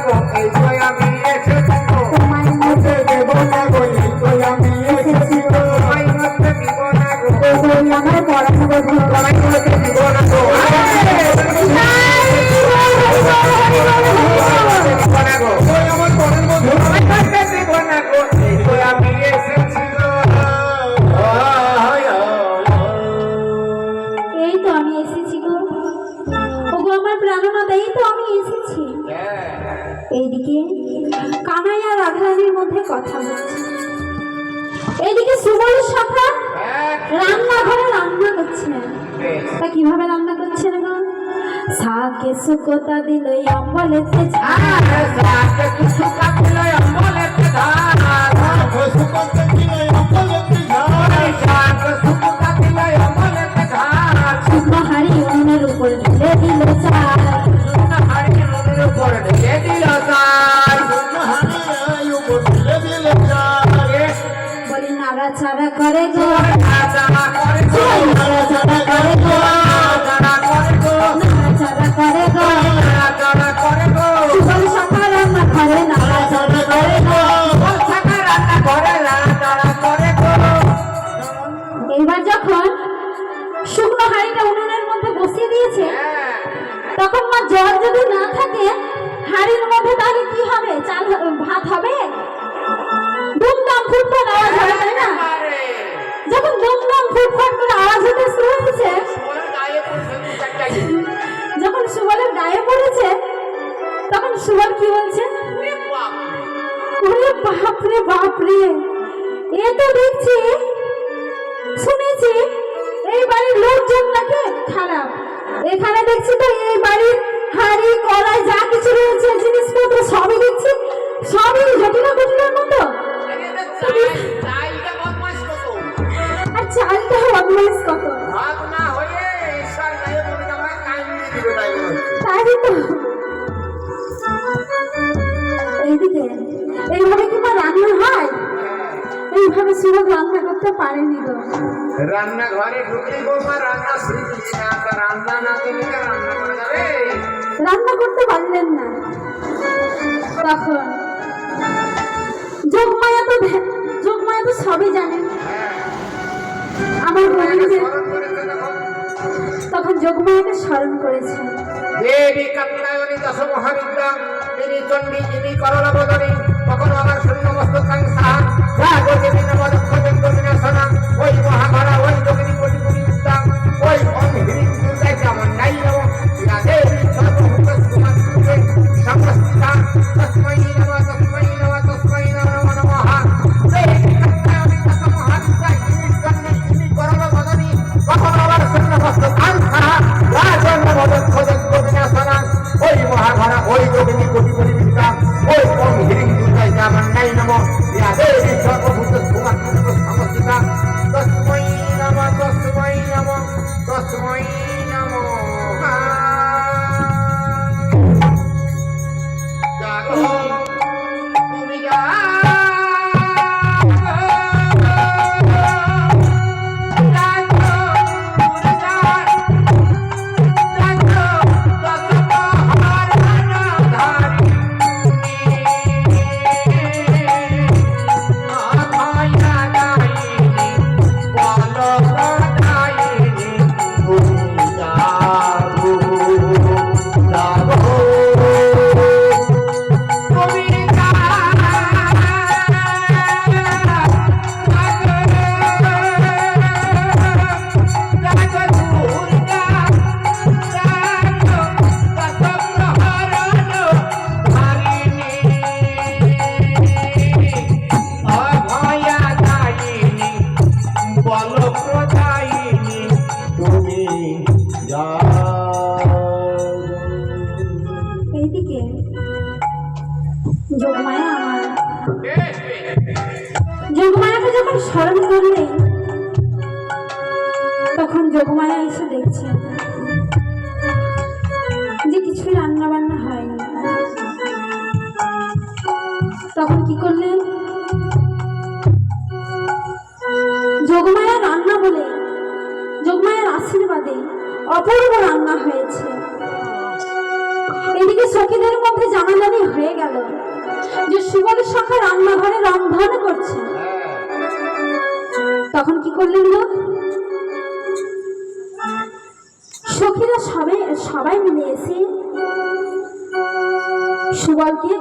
গো এই তো আমি এসেছি গো তোমায় মতে দেব না গো এই তো আমি এসেছি গো তোমায় মতে দিব না গো এই তো আমার পরাণ বধূ তোমায় মতে দিব না গো এই তো আমি এসেছি গো ওগো আমার প্রাণনাথ এই তো আমি এসেছি এইদিকে কানাই আর রাধারানীর মধ্যে কথা হচ্ছে এইদিকে সুবল শাখা রান্নাঘরে রান্না করছে তা কিভাবে রান্না করছে গো শাকে শুকোতা দিল অম্বলেতে শুকনো হাড়ি উনুনের উপর ঢেলে দিল চাল বলি নাড়াচাড়া করে গো নাড়াচাড়া করে গো নাড়াচাড়া করে গো সুবল শাখা রান্না করে নাড়াচাড়া করে গো এইবার যখন শুকনো হাঁড়িটা উনুনের মধ্যে বসিয়ে দিয়েছে তখন মা জল যদি না থাকে হাঁড়ির মধ্যে তাহলে কি হবে চাল ভাত হবে দুমদাম ফুটফাট আওয়াজ হবে তাই না যখন দুমদাম ফুটফাট করে আওয়াজ হতে শুরু হয়েছে যখন সুবলের গায়ে পড়েছে তখন সুবল কি বলছে ওরে বাপরে বাপরে এ তো দেখছি শুনেছি এই বাড়ির লোকজন নাকি খারাপ এখানে দেখছি তো এই বাড়ির হাড়ি কড়াই যা কিছু রয়েছে জিনিসপত্র সবই দেখছি সবই জটিলা জটিলার মতো আর চালটা বদমাইশ কত তাই তো এইদিকে এইভাবে কি মা রান্না হয় এইভাবে সুবল রান্না করতে পারেনি গো রান্নাঘরে ঢুকলি বৌমা রান্না শিখলি না রান্না না দিলে রান্না করে যাবে রান্না করতে পারলেন না তখন যোগমায়া তো সবই জানেন আমার বোনকে তখন যোগমায়াকে স্মরণ করেছে দেবী কাত্যায়নী দশ মহাবিদ্যা তিনি চণ্ডী যিনি করলা বদনী কখনো আমার শূন্য মস্তক কাঙ্ক্ষা রাগো দেবী নবদক্ষ বিনাশনা ওই মহাভারা ওই যোগিনী কোটি কোটি উত্তম ওই অমহিরি দুর্গায় যেমন নাই নব ইয়া দেবী সর্বভূত সুমাত্রে সমস্তা তস্मै নমঃ তস্मै নমঃ তস্मै নমঃ নমঃ দেবী কাত্যায়নী দশ মহাবিদ্যা যিনি চণ্ডী যিনি করলা বদনী কখনো আমার শূন্য মস্তক কাঙ্ক্ষা রাগো নবদক্ষ বিনাশনা ওই মহাভারা ওই যোগিনী কোটি কোটি উত্তম ওই অমহিরি দুর্গায় যেমন নাই নব ইয়া দেবী সর্বভূত সুমাত্রে সমস্তা তস্मै নমঃ তস্मै নমঃ তস্मै নমঃ জাগো তুমি এইদিকে যোগমায়া আমার যোগমায়াকে যখন স্মরণ করলে তখন যোগমায়া এসে দেখছে যে কিছুই রান্না বান্না হয়নি। তখন কি করলেন, যোগমায়া রান্না বলে যোগমায়ার আশীর্বাদে অপূর্ব রান্না হয়েছে। এদিকে সখীদের মধ্যে জানাজানি হয়ে করলেন গো? সখীরা সবাই মিলে এসে সুবলকে